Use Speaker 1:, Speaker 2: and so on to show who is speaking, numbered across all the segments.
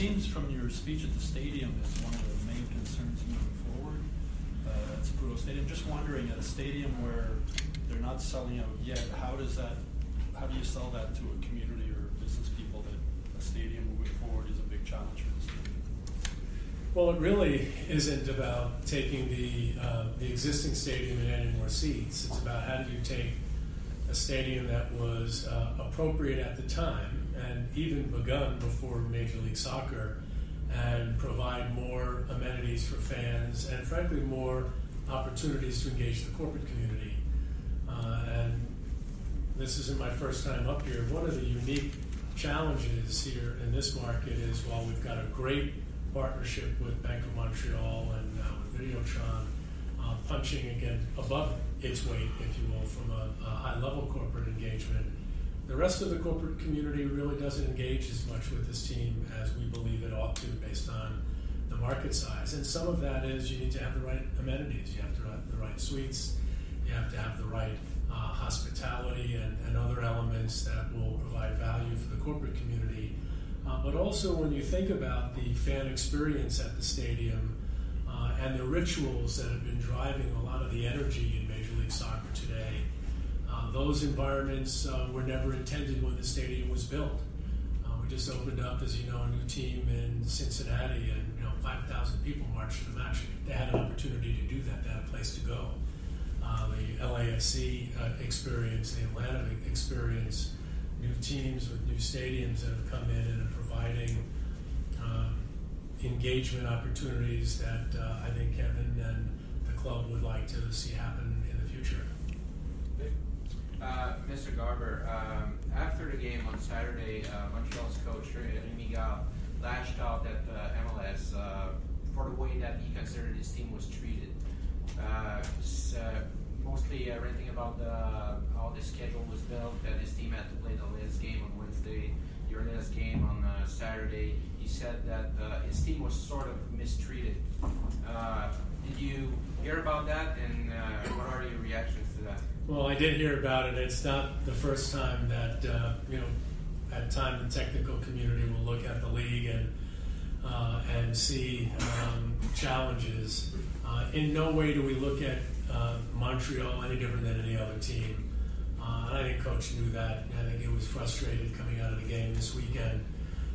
Speaker 1: seems from your speech at the stadium is one of the main concerns moving forward at Saputo Stadium. Just wondering, at a stadium where they're not selling out yet, how do you sell that to a community or business people that a stadium moving forward is a big challenge for the stadium?
Speaker 2: Well, it really isn't about taking the existing stadium and adding more seats. It's about how do you take a stadium that was appropriate at the time and even begun before Major League Soccer, and provide more amenities for fans and frankly more opportunities to engage the corporate community. And this isn't my first time up here. One of the unique challenges here in this market is while we've got a great partnership with Bank of Montreal and with Videotron punching again above its weight, if you will, from a high-level corporate engagement, the rest of the corporate community really doesn't engage as much with this team as we believe it ought to based on the market size. And some of that is you need to have the right amenities, you have to have the right suites, you have to have the right hospitality and other elements that will provide value for the corporate community. But also when you think about the fan experience at the stadium and the rituals that have been driving a lot of the energy in Major League Soccer today, those environments were never intended when the stadium was built. We just opened up, as you know, a new team in Cincinnati, and 5,000 people marched to the match. They had an opportunity to do that. They had a place to go. The LAFC experience, the Atlanta experience, new teams with new stadiums that have come in and are providing engagement opportunities that I think Kevin and the club would like to see happen in the future.
Speaker 3: Mr. Garber, after the game on Saturday, Montreal's coach Remy lashed out at MLS for the way that he considered his team was treated. Mostly ranting about how the schedule was built, that his team had to play the last game on Wednesday, your last game on Saturday. He said that his team was sort of mistreated. Did you hear about that, and what are your reactions to that?
Speaker 2: Well, I did hear about it. It's not the first time that, at time the technical community will look at the league and see challenges. In no way do we look at Montreal any different than any other team. And I think Coach knew that. I think he was frustrated coming out of the game this weekend.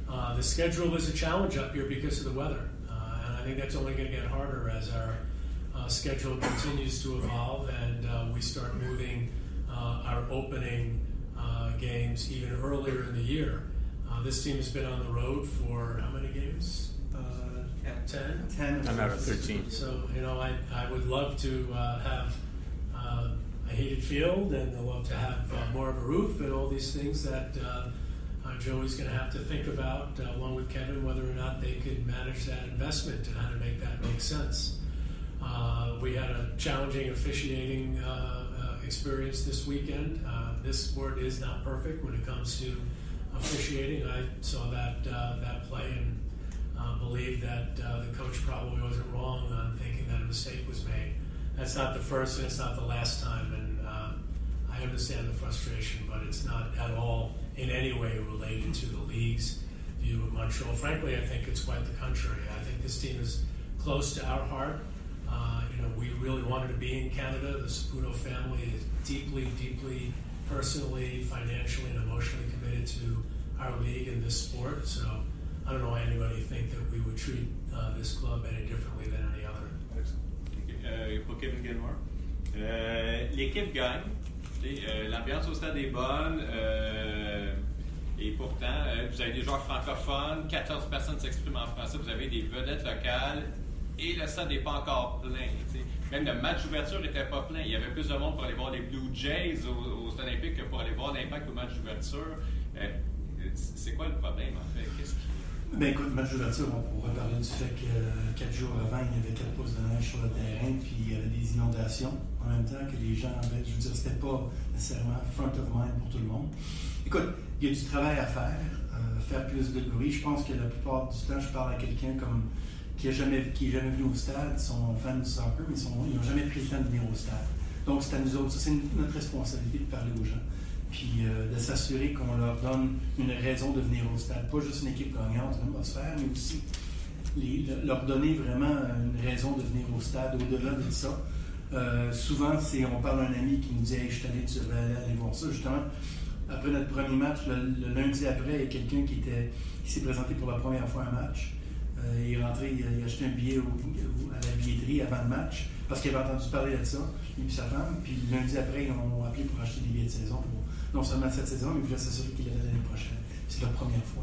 Speaker 2: The schedule is a challenge up here because of the weather. And I think that's only going to get harder as our schedule continues to evolve and we start moving our opening games even earlier in the year. This team has been on the road for how many games? 10?
Speaker 4: I'm out of 13.
Speaker 2: So, I would love to have a heated field, and I'd love to have more of a roof and all these things that Joey's going to have to think about, along with Kevin, whether or not they could manage that investment and how to make that make sense. We had a challenging officiating experience this weekend. This sport is not perfect when it comes to officiating. I saw that play and believe that the coach probably wasn't wrong on thinking that a mistake was made. That's not the first and it's not the last time, and I understand the frustration, but it's not at all in any way related to the league's view of Montreal. Frankly, I think it's quite the contrary. I think this team is close to our heart. We really wanted to be in Canada. The Saputo family is deeply, deeply, personally, financially, and emotionally committed to our league and this sport. So I don't know why anybody think that we would treat this club any differently than any other.
Speaker 4: Pour Kevin Gilmore. L'équipe gagne. L'ambiance au stade est bonne. Et pourtant, vous avez des joueurs francophones, 14 personnes s'expriment en français, vous avez des vedettes locales. Et le stade n'est pas encore plein. T'sais. Même le match d'ouverture n'était pas plein. Il y avait plus de monde pour aller voir les Blue Jays aux Stade olympique que pour aller voir l'Impact au match d'ouverture. C'est quoi le problème, en fait? Qu'est-ce qui...
Speaker 5: Écoute, match d'ouverture, on pourrait parler du fait que 4 jours avant, il y avait 4 pouces de neige sur le terrain, puis il y avait des inondations en même temps que les gens avaient. Je veux dire, c'était pas nécessairement front of mind pour tout le monde. Écoute, il y a du travail à faire plus de bruit. Je pense que la plupart du temps, je parle à quelqu'un qui est jamais venu au stade, sont fans du soccer, mais ils n'ont jamais pris le temps de venir au stade. Donc, c'est à nous autres. Ça, c'est notre responsabilité de parler aux gens. puis de s'assurer qu'on leur donne une raison de venir au stade. Pas juste une équipe gagnante, une atmosphère, mais aussi leur donner vraiment une raison de venir au stade au-delà de ça. Souvent, on parle d'un ami qui nous dit « Hey, je suis allé, tu devrais aller voir ça ». Justement, après notre premier match, le lundi après, il y a quelqu'un qui s'est présenté pour la première fois à un match. Il est rentré, il a acheté un billet à la billetterie avant le match parce qu'il avait entendu parler de ça, lui et sa femme. Puis le lundi après, ils m'ont appelé pour acheter des billets de saison pour non seulement cette saison, mais il voulait s'assurer qu'il allait l'année prochaine. C'est leur première fois.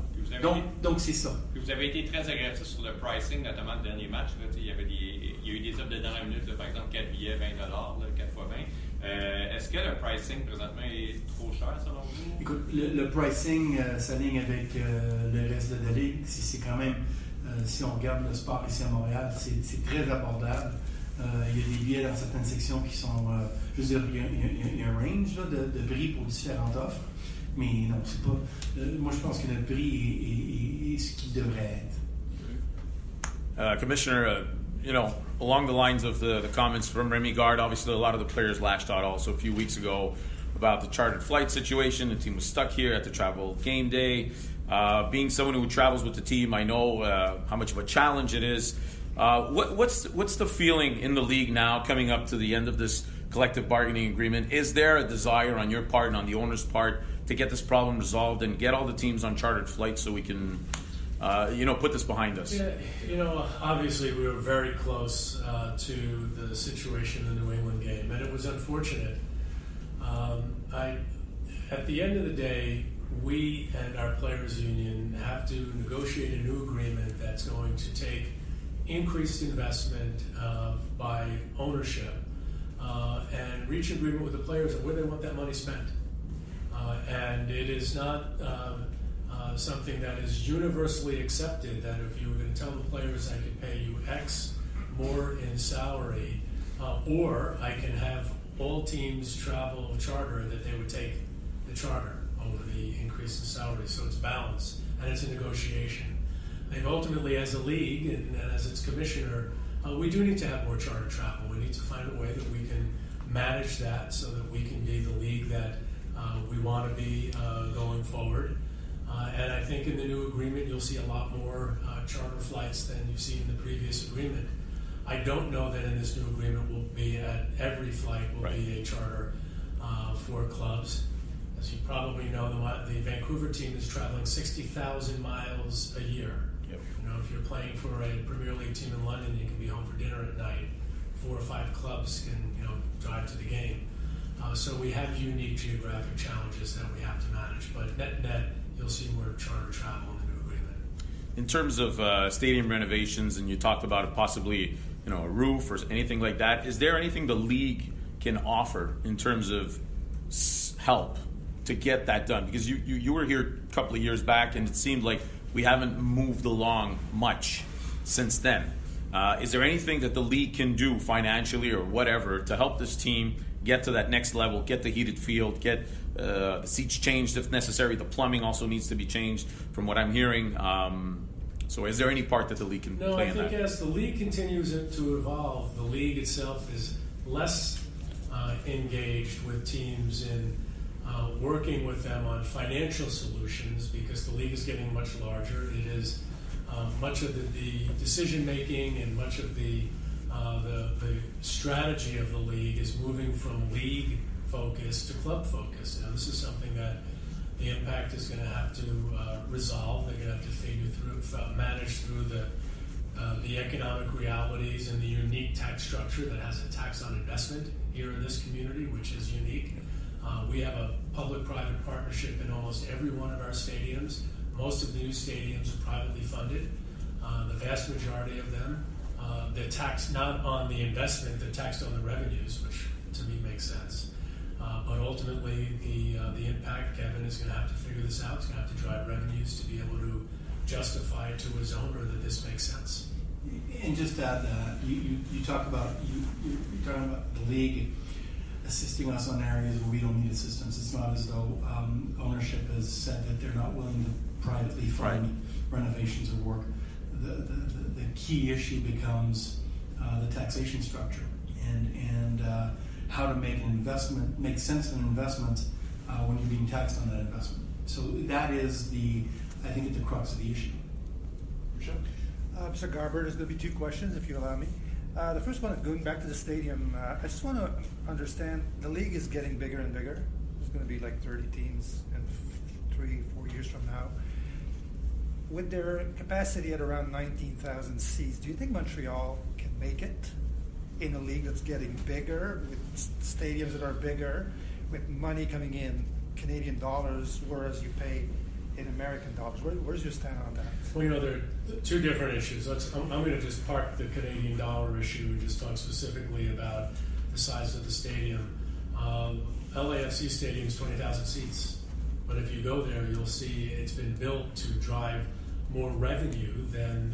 Speaker 5: Donc c'est ça.
Speaker 4: Vous avez été très agressif sur le pricing, notamment le dernier match. Là, il y a eu des offres de dernière minute, là, par exemple 4 billets, $20, 4 fois 20. Est-ce que le pricing présentement est trop cher selon vous? Écoute,
Speaker 5: le pricing s'aligne avec le reste de la ligue. C'est quand même, si on regarde le sport ici à Montréal, c'est très abordable. Il y a des billets dans certaines sections qui sont, je veux dire, il y a un range là, de prix pour différentes offres. Mais non, c'est pas. Moi, je pense que le prix est ce qu'il devrait être.
Speaker 6: Commissioner, along the lines of the comments from Rémi Garde, obviously a lot of the players lashed out also a few weeks ago about the chartered flight situation. The team was stuck here at the travel game day. Being someone who travels with the team, I know how much of a challenge it is. What's the feeling in the league now coming up to the end of this collective bargaining agreement? Is there a desire on your part and on the owner's part to get this problem resolved and get all the teams on chartered flights so we can, put this behind us?
Speaker 2: Yeah, obviously we were very close to the situation in the New England game, and it was unfortunate. At the end of the day, we and our players' union have to negotiate a new agreement that's going to take increased investment by ownership and reach agreement with the players on where they want that money spent. And it is not something that is universally accepted that if you were going to tell the players I can pay you X more in salary, or I can have all teams travel charter, that they would take the charter over the increase in salary. So it's balanced, and it's a negotiation. I think ultimately as a league and as its commissioner, we do need to have more charter travel. We need to find a way that we can manage that so that we can be the league that we want to be going forward. And I think in the new agreement, you'll see a lot more charter flights than you've seen in the previous agreement. I don't know that in this new agreement will be at every flight will be a charter for clubs. As you probably know, the Vancouver team is traveling 60,000 miles a year.
Speaker 6: Yep.
Speaker 2: If you're playing for a Premier League team in London, you can be home for dinner at night. 4 or 5 clubs can drive to the game. So we have unique geographic challenges that we have to manage. But net, you'll see more charter travel in the new agreement.
Speaker 6: In terms of stadium renovations, and you talked about possibly a roof or anything like that, is there anything the league can offer in terms of help to get that done? Because you were here a couple of years back, and it seemed like we haven't moved along much since then. Is there anything that the league can do financially or whatever to help this team get to that next level, get the heated field, get the seats changed if necessary? The plumbing also needs to be changed from what I'm hearing. So is there any part that the league can play in that?
Speaker 2: No, I think as the league continues to evolve, the league itself is less engaged with teams in working with them on financial solutions because the league is getting much larger. It is much of the decision making and much of the strategy of the league is moving from league focus to club focus. Now, this is something that the Impact is going to have to resolve. They're going to have to figure through, manage through the economic realities and the unique tax structure that has a tax on investment here in this community, which is unique. We have a public-private partnership in almost every one of our stadiums. Most of the new stadiums are privately funded. The vast majority of them, they're taxed not on the investment, they're taxed on the revenues, which to me makes sense. But ultimately, the Impact, Kevin, is going to have to figure this out. He's going to have to drive revenues to be able to justify to his owner that this makes sense.
Speaker 5: And just to add that, you're talking about the league assisting us on areas where we don't need assistance. It's not as though ownership has said that they're not willing to privately fund renovations or work. The key issue becomes the taxation structure and how to make an investment, make sense of an investment when you're being taxed on that investment. So that is I think, at the crux of the issue.
Speaker 7: Sure. Mr. Garber, there's going to be two questions, if you allow me. The first one, going back to the stadium, I just want to understand, the league is getting bigger and bigger. There's going to be like 30 teams in 3-4 years from now. With their capacity at around 19,000 seats, do you think Montreal can make it in a league that's getting bigger, with stadiums that are bigger, with money coming in, Canadian dollars, whereas you pay in American dollars? Where's your stand on that?
Speaker 2: Well, there are two different issues. I'm going to just park the Canadian dollar issue and just talk specifically about the size of the stadium. LAFC Stadium is 20,000 seats, but if you go there, you'll see it's been built to drive more revenue than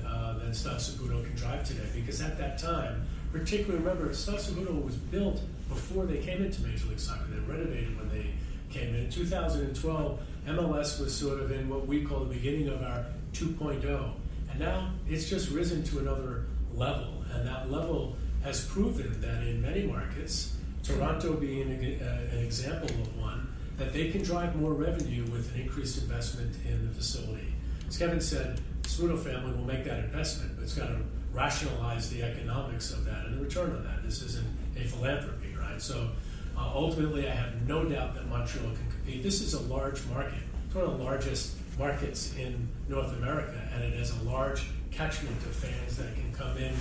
Speaker 2: Stade Saputo can drive today. Because at that time, particularly remember, Stade Saputo was built before they came into Major League Soccer. They renovated when they came in. In 2012, MLS was sort of in what we call the beginning of our 2.0. And now it's just risen to another level. And that level has proven that in many markets, Toronto being an example of one, that they can drive more revenue with an increased investment in the facility. As Kevin said, the Saputo family will make that investment, but it's got to rationalize the economics of that and the return on that. This isn't a philanthropy, right? So ultimately, I have no doubt that Montreal can compete. This is a large market. It's one of the largest markets in North America, and it has a large catchment of fans that can come in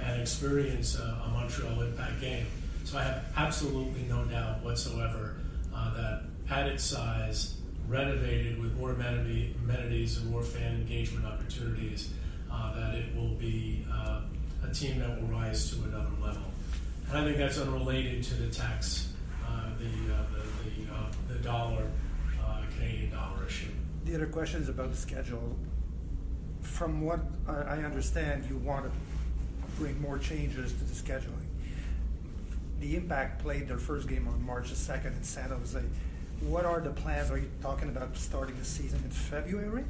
Speaker 2: and experience a Montreal Impact game. So I have absolutely no doubt whatsoever that at its size, renovated with more amenities and more fan engagement opportunities, that it will be a team that will rise to another level. And I think that's unrelated to the tax, the dollar, Canadian dollar issue.
Speaker 7: The other question is about the schedule. From what I understand, you want to bring more changes to the scheduling. The Impact played their first game on March the 2nd in San Jose. What are the plans? Are you talking about starting the season in February?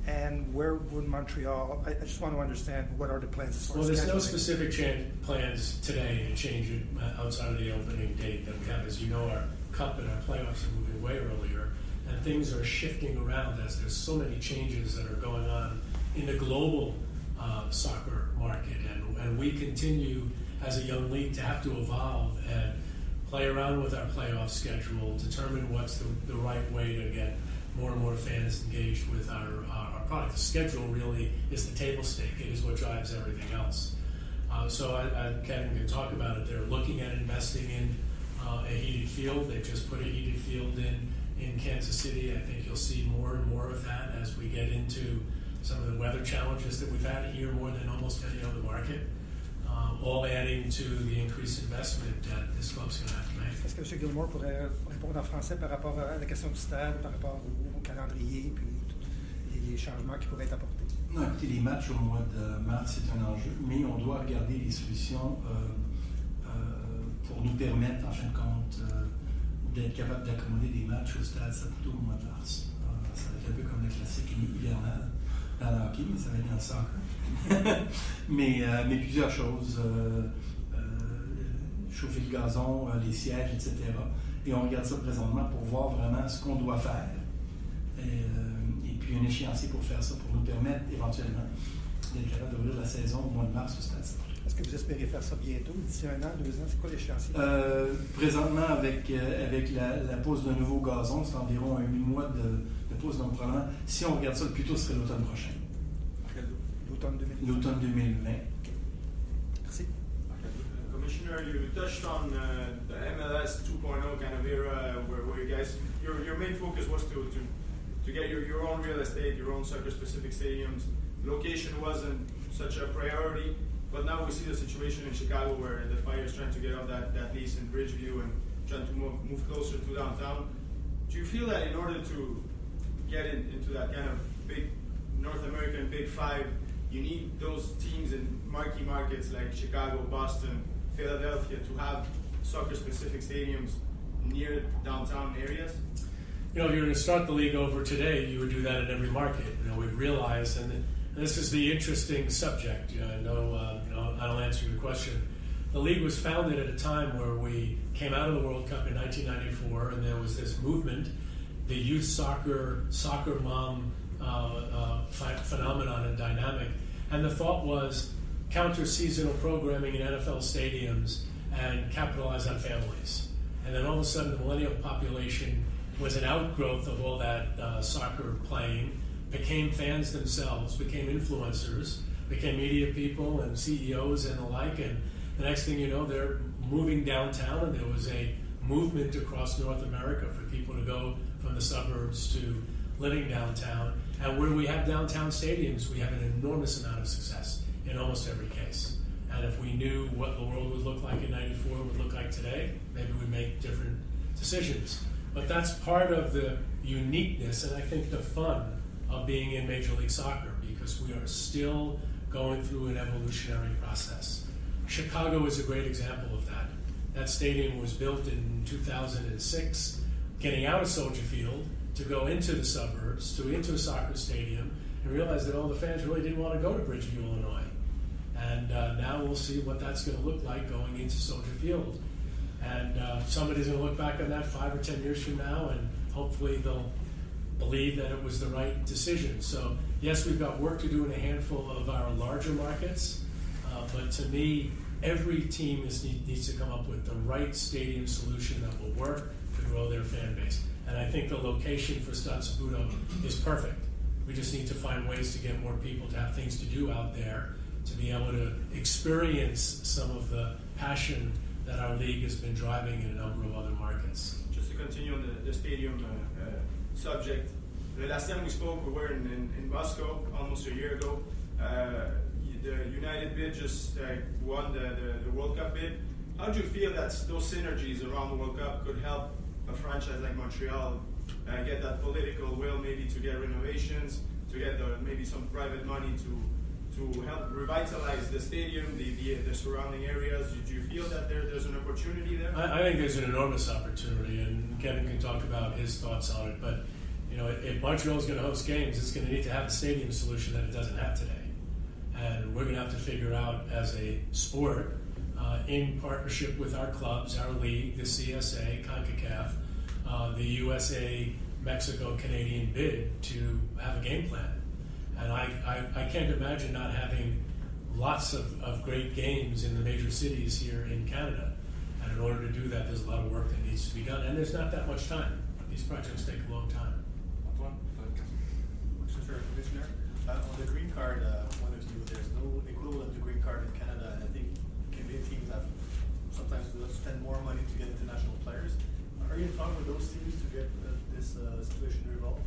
Speaker 7: And where would Montreal, I just want to understand, what are the plans as far as scheduling?
Speaker 2: Well, there's no specific plans today to change it outside of the opening date that we have. As you know, our cup and our playoffs are moving way earlier, and things are shifting around as there's so many changes that are going on in the global soccer market. And we continue, as a young league, to have to evolve and play around with our playoff schedule, determine what's the right way to get more and more fans engaged with our product. The schedule really is the table stake. It is what drives everything else. So Kevin can talk about it. They're looking at investing in a heated field. They just put a heated field in Kansas City. I think you'll see more and more of that as we get into some of the weather challenges that we've had here more than almost any other market. All adding to the increased investment that this club's going to have to make.
Speaker 7: Est-ce que M. Gilmour pourrait répondre en français par rapport à la question du stade, par rapport au calendrier, puis les changements qui pourraient être apportés?
Speaker 5: Non, écoutez, les matchs au mois de mars, c'est un enjeu, mais on doit regarder les solutions pour nous permettre, en fin de compte, d'être capable d'accommoder des matchs au Stade Saputo au mois de mars. Ça va être un peu comme le classique hivernal dans le hockey, mais ça va être dans le soccer. mais plusieurs choses, chauffer le gazon, les sièges, etc. Et on regarde ça présentement pour voir vraiment ce qu'on doit faire. Et puis un échéancier pour faire ça, pour nous permettre éventuellement d'être capable d'ouvrir la saison au mois de mars au Stade Saputo.
Speaker 7: Est-ce que vous espérez faire ça bientôt, d'ici 1 an, 2 ans? C'est quoi l'échéancier?
Speaker 5: Présentement, avec la pose d'un nouveau gazon, c'est environ 8 mois de pause. Donc, probablement, si on regarde ça, le plus tôt serait l'automne prochain.
Speaker 7: L'automne 2020.
Speaker 5: L'automne 2020.
Speaker 7: Merci.
Speaker 8: Commissioner, you touched on the MLS 2.0 kind of era where you guys, your main focus was to get your own real estate, your own soccer-specific stadiums. Location wasn't such a priority. But now we see the situation in Chicago where the Fire is trying to get off that lease in Bridgeview and trying to move closer to downtown. Do you feel that in order to get into that kind of big North American Big Five, you need those teams in marquee markets like Chicago, Boston, Philadelphia to have soccer-specific stadiums near downtown areas?
Speaker 2: You know, if you're going to start the league over today, you would do that in every market. You know, we've realized, and this is the interesting subject. I know I'll answer your question. the league was founded at a time where we came out of the World Cup in 1994, and there was this movement, the youth soccer mom phenomenon and dynamic. And the thought was counter seasonal programming in NFL stadiums and capitalize on families. And then all of a sudden, the millennial population was an outgrowth of all that soccer playing, became fans themselves, became influencers, became media people and CEOs and the like. And the next thing you know, they're moving downtown, and there was a movement across North America for people to go from the suburbs to living downtown. And where we have downtown stadiums, we have an enormous amount of success in almost every case. And if we knew what the world would look like in '94 would look like today, maybe we'd make different decisions. But that's part of the uniqueness and I think the fun of being in Major League Soccer, because we are still going through an evolutionary process. Chicago is a great example of that. That stadium was built in 2006, getting out of Soldier Field to go into the suburbs, into a soccer stadium, and realize that all the fans really didn't want to go to Bridgeview, Illinois. And now we'll see what that's going to look like going into Soldier Field. And somebody's going to look back on that 5 or 10 years from now, and hopefully they'll believe that it was the right decision. So yes, we've got work to do in a handful of our larger markets, but to me, every team needs to come up with the right stadium solution that will work to grow their fan base. And I think the location for Stade Saputo is perfect. We just need to find ways to get more people to have things to do out there, to be able to experience some of the passion that our league has been driving in a number of other markets.
Speaker 8: Just to continue on the stadium subject, the last time we spoke, we were in Moscow almost a year ago. The United bid just won the World Cup bid. How do you feel that those synergies around the World Cup could help a franchise like Montreal get that political will, maybe to get renovations, to get maybe some private money to help revitalize the stadium, the surrounding areas? Do you feel that there's an opportunity there?
Speaker 2: I think there's an enormous opportunity, and Kevin can talk about his thoughts on it. But you know, if Montreal is going to host games, it's going to need to have a stadium solution that it doesn't have today. And we're going to have to figure out as a sport, in partnership with our clubs, our league, the CSA, CONCACAF, the USA, Mexico, Canadian bid to have a game plan. And I can't imagine not having lots of great games in the major cities here in Canada. And in order to do that, there's a lot of work that needs to be done. And there's not that much time. These projects take a long time.
Speaker 9: Question for Commissioner. On the green card, there's no equivalent to green card in Canada. And I think Canadian teams have sometimes to spend more money to get international players. Are you in talk with those teams to get this situation resolved?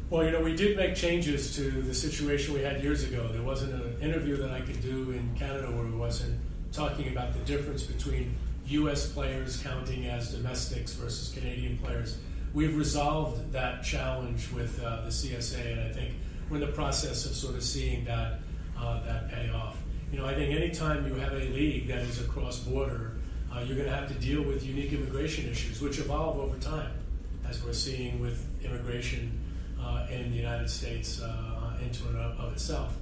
Speaker 2: Well, you know, we did make changes to the situation we had years ago. There wasn't an interview that I could do in Canada where we wasn't talking about the difference between U.S. players counting as domestics versus Canadian players. We've resolved that challenge with the CSA, and I think we're in the process of sort of seeing that pay off. You know, I think anytime you have a league that is across border, you're going to have to deal with unique immigration issues, which evolve over time, as we're seeing with immigration in the United States into and of itself.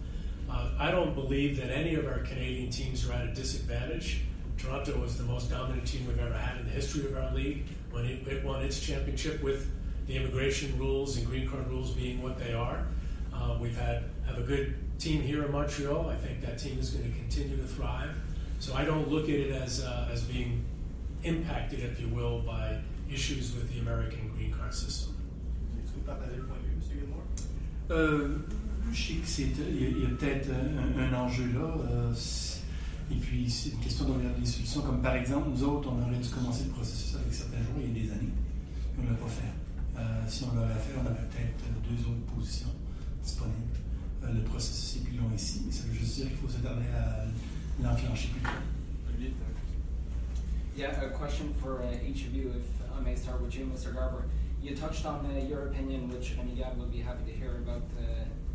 Speaker 2: I don't believe that any of our Canadian teams are at a disadvantage. Toronto was the most dominant team we've ever had in the history of our league when it won its championship, with the immigration rules and green card rules being what they are. We've have a good team here in Montreal. I think that team is going to continue to thrive. So I don't look at it as being impacted, if you will, by issues with the American green card system.
Speaker 5: Je sais qu'il y a peut-être un enjeu là, et puis c'est une question de regarder des solutions, comme par exemple, nous autres, on aurait dû commencer le processus avec certains joueurs il y a des années, et on ne l'a pas fait. Si on l'aurait fait, on aurait peut-être 2 autres positions disponibles. Le processus est plus long ici, mais ça veut juste dire qu'il faut s'attarder à l'enclencher plus tôt.
Speaker 10: Yeah, a question for each of you, if I may start with you, Mr. Garber. You touched on your opinion, which Miguel will be happy to hear about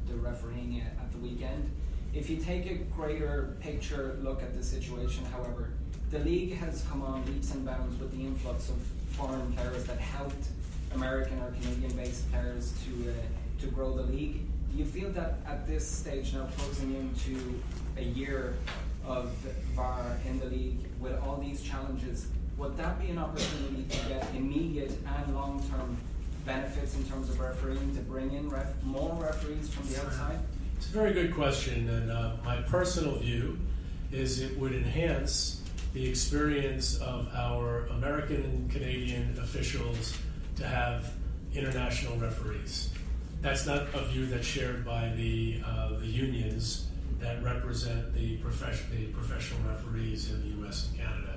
Speaker 10: the refereeing at the weekend. If you take a greater picture look at the situation, however, the league has come on leaps and bounds with the influx of foreign players that helped American or Canadian-based players to grow the league. Do you feel that at this stage now, closing into a year of VAR in the league, league with all these challenges, would that be an opportunity to get immediate and long-term benefits in terms of refereeing, to bring in more referees from the outside?
Speaker 2: It's a very good question, and my personal view is it would enhance the experience of our American and Canadian officials to have international referees. That's not a view that's shared by the unions that represent the professional referees in the U.S. and Canada.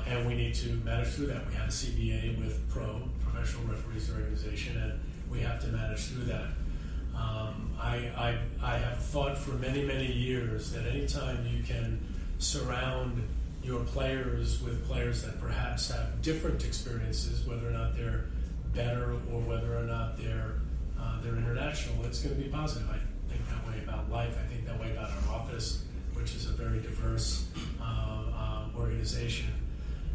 Speaker 2: And we need to manage through that. We have a CBA with Professional Referees Organization, and we have to manage through that. I have thought for many, many years that anytime you can surround your players with players that perhaps have different experiences, whether or not they're better or whether or not they're international, it's going to be positive. I think that way about life. I think that way about our office, which is a very diverse organization.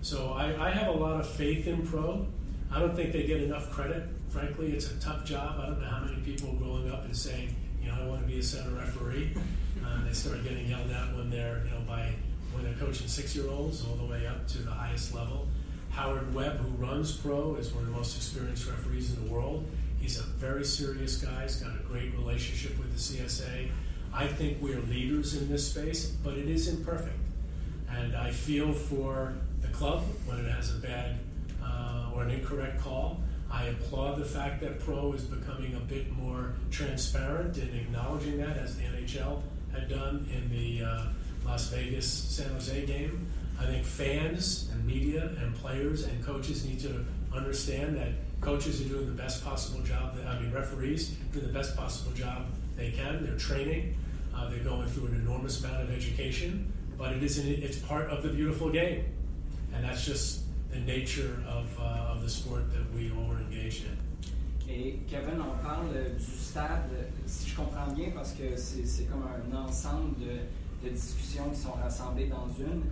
Speaker 2: So I have a lot of faith in pro. I don't think they get enough credit. Frankly, it's a tough job. I don't know how many people are growing up and saying, I want to be a center referee. They start getting yelled at when they're, when they're coaching 6-year-olds all the way up to the highest level. Howard Webb, who runs pro, is one of the most experienced referees in the world. He's a very serious guy. He's got a great relationship with the CSA. I think we're leaders in this space, but it is imperfect. And I feel for the club when it has a bad or an incorrect call. I applaud the fact that pro is becoming a bit more transparent in acknowledging that, as the NHL had done in the Las Vegas San Jose game. I think fans and media and players and coaches need to understand that coaches are doing the best possible job. Referees do the best possible job they can. They're training. They're going through an enormous amount of education, but it's part of the beautiful game, and that's just the nature of the sport that we all are engaged in.
Speaker 10: Et Kevin, on parle du stade, si je comprends bien, parce que c'est comme un ensemble de discussions qui sont rassemblées dans une.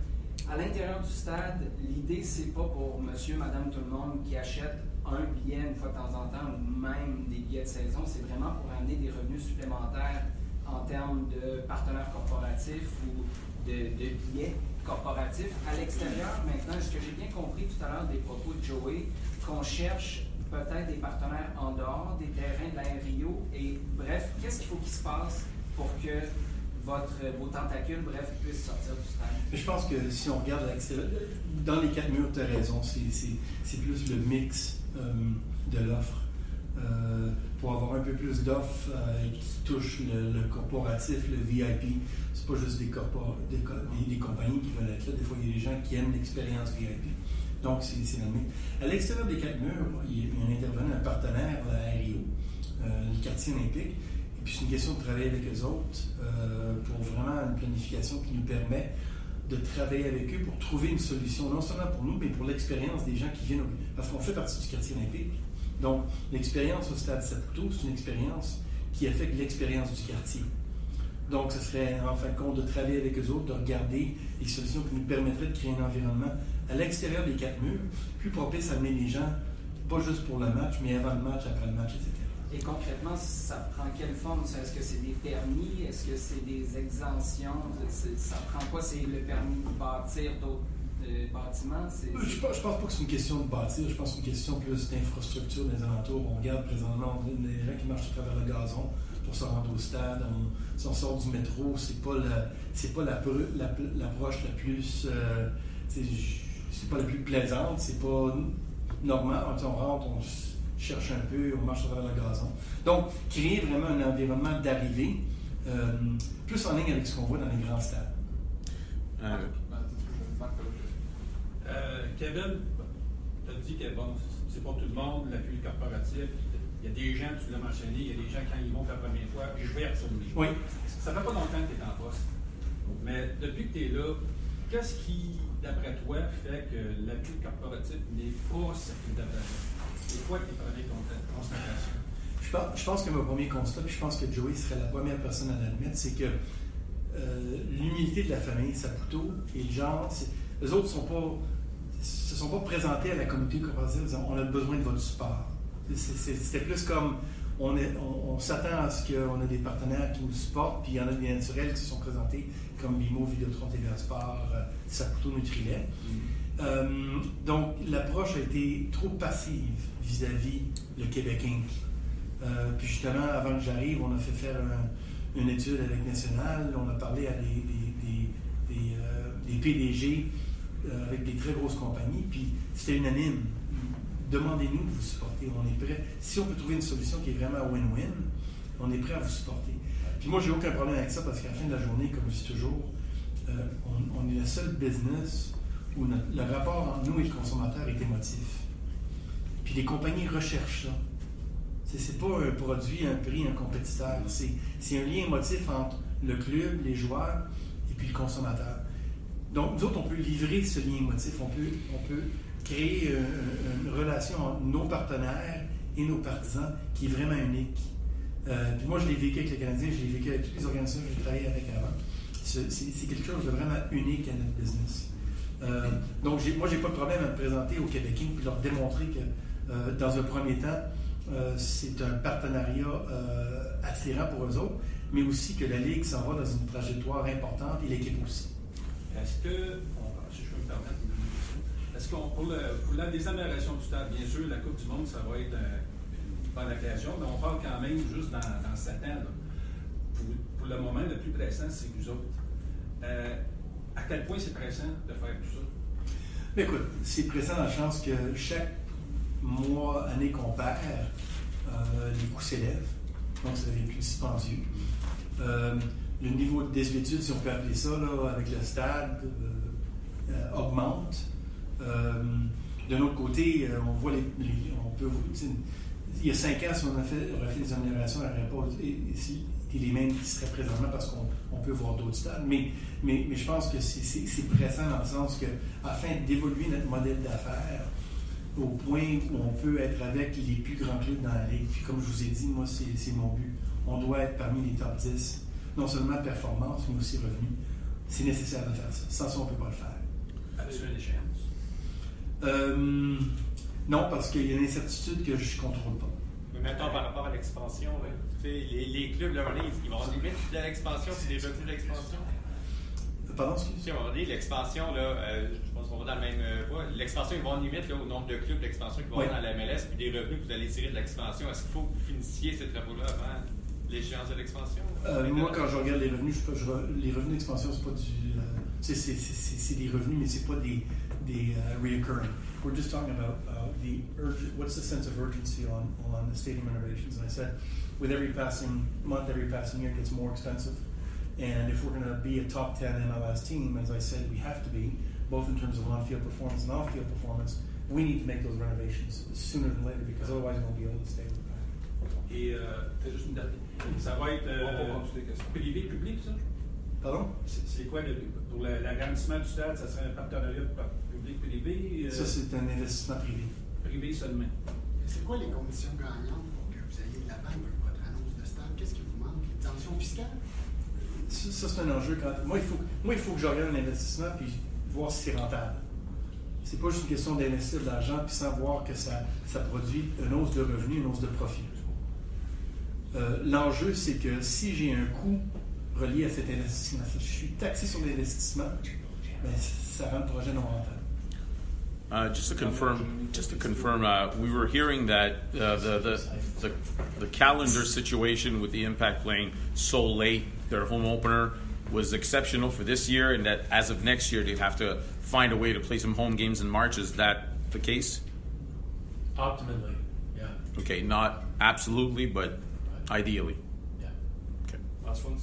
Speaker 10: À l'intérieur du stade, l'idée, c'est pas pour monsieur, madame, tout le monde qui achète un billet une fois de temps en temps ou même des billets de saison. C'est vraiment pour amener des revenus supplémentaires en termes de partenaires corporatifs ou de billets corporatifs. À l'extérieur, maintenant, est-ce que j'ai bien compris tout à l'heure des propos de Joey, qu'on cherche peut-être des partenaires en dehors des terrains de la RIO? Et bref, qu'est-ce qu'il faut qu'il se passe pour que vos tentacules, puissent sortir du stade?
Speaker 5: Je pense que si on regarde dans les 4 murs, tu as raison, c'est plus le mix de l'offre. Pour avoir un peu plus d'offres qui touchent le corporatif, le VIP, c'est pas juste des compagnies qui veulent être là. Des fois, il y a des gens qui aiment l'expérience VIP. Donc, c'est nommé. À l'extérieur des 4 murs, il y a un intervenant, un partenaire, la RIO, le quartier olympique. Et puis, c'est une question de travailler avec eux autres pour vraiment une planification qui nous permet de travailler avec eux pour trouver une solution, non seulement pour nous, mais pour l'expérience des gens qui viennent. Parce qu'on fait partie du quartier olympique. Donc, l'expérience au Stade Saputo, c'est une expérience qui affecte l'expérience du quartier. Donc, ce serait en fin de compte de travailler avec eux autres, de regarder les solutions qui nous permettraient de créer un environnement à l'extérieur des 4 murs, plus propice à amener les gens, pas juste pour le match, mais avant le match, après le match, etc.
Speaker 10: Et concrètement, ça prend quelle forme? Est-ce que c'est des permis? Est-ce que c'est des exemptions? Ça prend quoi? C'est le permis de bâtir d'autres bâtiments?
Speaker 5: Je pense pas que c'est une question de bâtir, je pense que c'est une question plus d'infrastructure des alentours. On regarde présentement des gens qui marchent à travers le gazon pour se rendre au stade. Si on sort du métro, c'est pas l'approche la plus c'est pas la plus plaisante, c'est pas normal. On rentre, on cherche un peu, on marche à travers le gazon. Donc, créer vraiment un environnement d'arrivée plus en ligne avec ce qu'on voit dans les grands stades.
Speaker 11: Kevin, tu as dit que c'est pas tout le monde, l'appui corporatif. Il y a des gens, tu l'as mentionné, il y a des gens quand ils vont pour la première fois, je vais absolument.
Speaker 5: Oui.
Speaker 11: Ça fait pas longtemps que tu es en poste. Mais depuis que tu es là, qu'est-ce qui, d'après toi, fait que l'appui corporatif n'est pas circuit d'appel? C'est quoi tes premières constatations?
Speaker 5: Je pense que mon premier constat, puis je pense que Joey serait la première personne à l'admettre, c'est que l'humilité de la famille Saputo et le genre, eux autres se sont pas présentés à la communauté corporative en disant on a besoin de votre support. C'était plus comme on s'attend à ce qu'on ait des partenaires qui nous supportent, puis il y en a des naturels qui se sont présentés comme BMO, Vidéotron, TVA Sport, Saputo, Nutrilait. Donc, l'approche a été trop passive vis-à-vis le Québec Inc. Puis justement, avant que j'arrive, on a fait faire une étude avec National, on a parlé à des PDG avec des très grosses compagnies, puis c'était unanime. Demandez-nous de vous supporter, on est prêt. Si on peut trouver une solution qui est vraiment win-win, on est prêt à vous supporter. Puis moi, j'ai aucun problème avec ça parce qu'à la fin de la journée, comme je dis toujours, on est le seul business où le rapport entre nous et le consommateur est émotif. Puis les compagnies recherchent ça. C'est pas un produit, un prix, un compétiteur. C'est un lien émotif entre le club, les joueurs et puis le consommateur. Donc, nous autres, on peut livrer ce lien émotif. On peut créer une relation entre nos partenaires et nos partisans qui est vraiment unique. Puis moi, je l'ai vécu avec les Canadiens, je l'ai vécu avec toutes les organisations que j'ai travaillé avec avant. C'est quelque chose de vraiment unique à notre business. Donc, moi, j'ai pas de problème à me présenter au Québec et leur démontrer que, dans un premier temps, c'est un partenariat attirant pour eux autres, mais aussi que la Ligue s'en va dans une trajectoire importante et l'équipe aussi.
Speaker 11: Est-ce que, si je peux me permettre une question, est-ce qu'on, pour la désamélioration du stade, bien sûr, la Coupe du Monde, ça va être une bonne occasion, mais on parle quand même juste dans 7 ans. Là. Pour le moment, le plus pressant, c'est vous autres. À quel point c'est pressant de faire tout ça?
Speaker 5: Mais écoute, c'est pressant dans le sens que chaque mois, année qu'on perd, les coûts s'élèvent, donc ça devient plus dispendieux. Le niveau de désuétude, si on peut appeler ça, là, avec le stade, augmente. D'un autre côté, on voit on peut, il y a 5 ans, si on aurait fait des améliorations, on n'aurait pas été les mêmes qui seraient présentement parce qu'on peut voir d'autres stades. Mais je pense que c'est pressant dans le sens que, afin d'évoluer notre modèle d'affaires au point où on peut être avec les plus grands clubs dans la Ligue. Puis comme je vous ai dit, moi, c'est mon but. On doit être parmi les top 10, non seulement performance, mais aussi revenus. C'est nécessaire de faire ça. Sans ça, on ne peut pas le faire.
Speaker 11: As-tu une échéance?
Speaker 5: Non, parce qu'il y a une incertitude que je ne contrôle pas.
Speaker 4: Mais maintenant, par rapport à l'expansion, les clubs, là, ils vont avoir des limites de l'expansion et des revenus de l'expansion.
Speaker 5: Pardon, excusez-moi.
Speaker 4: Si on va dire l'expansion, là, je pense qu'on va dans le même voie. L'expansion, ils vont en limite là, au nombre de clubs d'expansion qui vont avoir dans la MLS, puis des revenus que vous allez tirer de l'expansion. Est-ce qu'il faut que vous finissiez ces travaux-là avant l'échéance de l'expansion?
Speaker 5: Moi, quand je regarde les revenus, les revenus d'expansion, c'est pas du. C'est des revenus, mais c'est pas des reoccurring. We're just talking about what's the sense of urgency on the stadium renovations. And I said, with every passing month, every passing year, it gets more expensive. And if we're going to be a top 10 MLS team, as I said, we have to be, both in terms of on-field performance and off-field performance, we need to make those renovations sooner than later because otherwise we won't be able to stay with that.
Speaker 11: Et c'est juste une date. Ça va être privé, public, ça?
Speaker 5: Pardon?
Speaker 11: C'est quoi pour l'agrandissement du stade? Ça serait un partenariat public-privé?
Speaker 5: Ça, c'est un investissement privé.
Speaker 11: Privé seulement.
Speaker 12: C'est quoi les conditions gagnantes pour que vous ayez de la banque avec votre annonce de stade? Qu'est-ce qui vous manque? Une sanction fiscale?
Speaker 5: Ça, c'est un enjeu. Moi, il faut que je regarde un investissement puis voir si c'est rentable. C'est pas juste une question d'investir de l'argent puis sans voir que ça produit une hausse de revenus, une hausse de profit. L'enjeu, c'est que si j'ai un coût relié à cet investissement, je suis taxé sur l'investissement, ben, ça rend le projet non rentable.
Speaker 6: Just to confirm, we were hearing that the calendar situation with the Impact playing so late, their home opener was exceptional for this year, and that as of next year they'd have to find a way to play some home games in March. Is that the case?
Speaker 2: Optimally, yeah.
Speaker 6: Okay, not absolutely, but ideally.
Speaker 2: Yeah.
Speaker 6: Okay.
Speaker 1: Last one.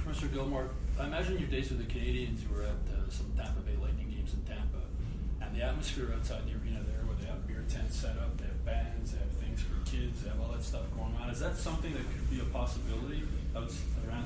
Speaker 1: Mr. Gilmore, I imagine your days with the Canadians, you were at some Tampa Bay Lightning games in Tampa, and the atmosphere outside the arena there, where they have beer tents set up, they have bands, they have things for kids, they have all that stuff going on. Is that something that could be a possibility around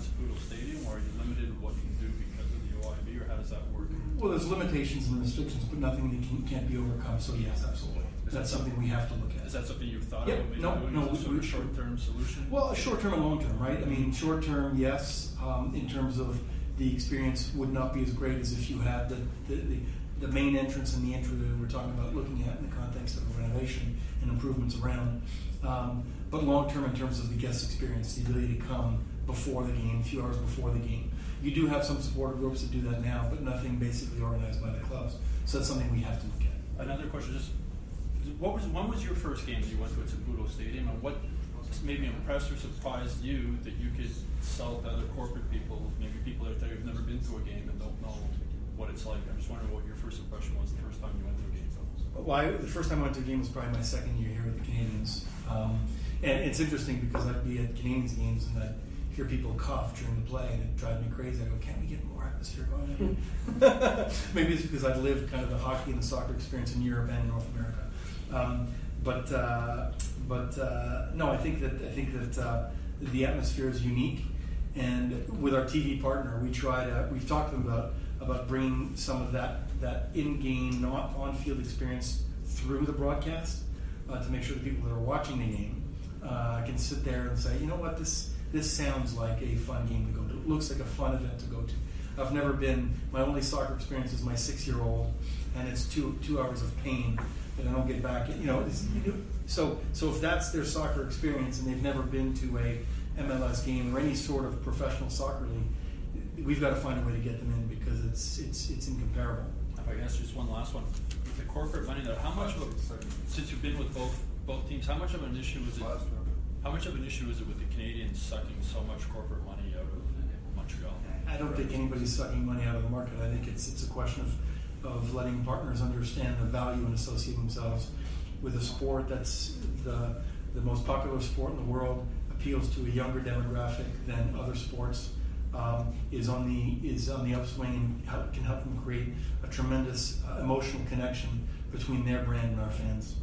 Speaker 1: Saputo Stadium, or are you limited in what you can do because of the OIB, or how does that work?
Speaker 5: Well, there's limitations and restrictions, but nothing that can't be overcome. So yes, absolutely. That's something we have to look at.
Speaker 1: Is that something you've thought
Speaker 5: Yep.
Speaker 1: about maybe
Speaker 5: No,
Speaker 1: doing?
Speaker 5: no,
Speaker 1: Is it sort of a short-term solution?
Speaker 5: Well, short-term and long-term, right? I mean, short-term, yes, in terms of the experience would not be as great as if you had the main entrance and the entry that we're talking about looking at in the context of renovation and improvements around. But long-term in terms of the guest experience, the ability to come before the game, a few hours before the game. You do have some supporter groups that do that now, but nothing basically organized by the clubs. So that's something we have to look at.
Speaker 1: Another question, just when was your first game that you went to at Saputo Stadium, and what maybe impressed or surprised you that you could sell to other corporate people, maybe people out there who've never been to a game and don't know what it's like? I'm just wondering what your first impression was the first time you went to a game.
Speaker 5: Well, the first time I went to a game was probably my second year here with the Canadians. And it's interesting because I'd be at Canadians games and I'd hear people cough during the play and it'd drive me crazy. I'd go, can't we get more atmosphere going on? Maybe it's because I'd lived kind of the hockey and the soccer experience in Europe and in North America. No, I think that the atmosphere is unique. And with our TV partner, we've talked to them about bringing some of that in-game, not on-field experience through the broadcast to make sure the people that are watching the game can sit there and say, you know what, this sounds like a fun game to go to. It looks like a fun event to go to. I've never been. My only soccer experience is my 6-year-old, and it's two hours of pain that I don't get back. So if that's their soccer experience and they've never been to a MLS game or any sort of professional soccer league, we've got to find a way to get them in because it's incomparable.
Speaker 1: If I can ask just one last one, with the corporate money, though, how much of since you've been with both teams, how much of an issue is it? How much of an issue is it with the Canadians sucking so much corporate money out of Montreal?
Speaker 5: I don't think anybody's sucking money out of the market. I think it's a question of letting partners understand the value and associate themselves with a sport that's the most popular sport in the world, appeals to a younger demographic than other sports, is on the upswing and can help them create a tremendous emotional connection between their brand and our fans.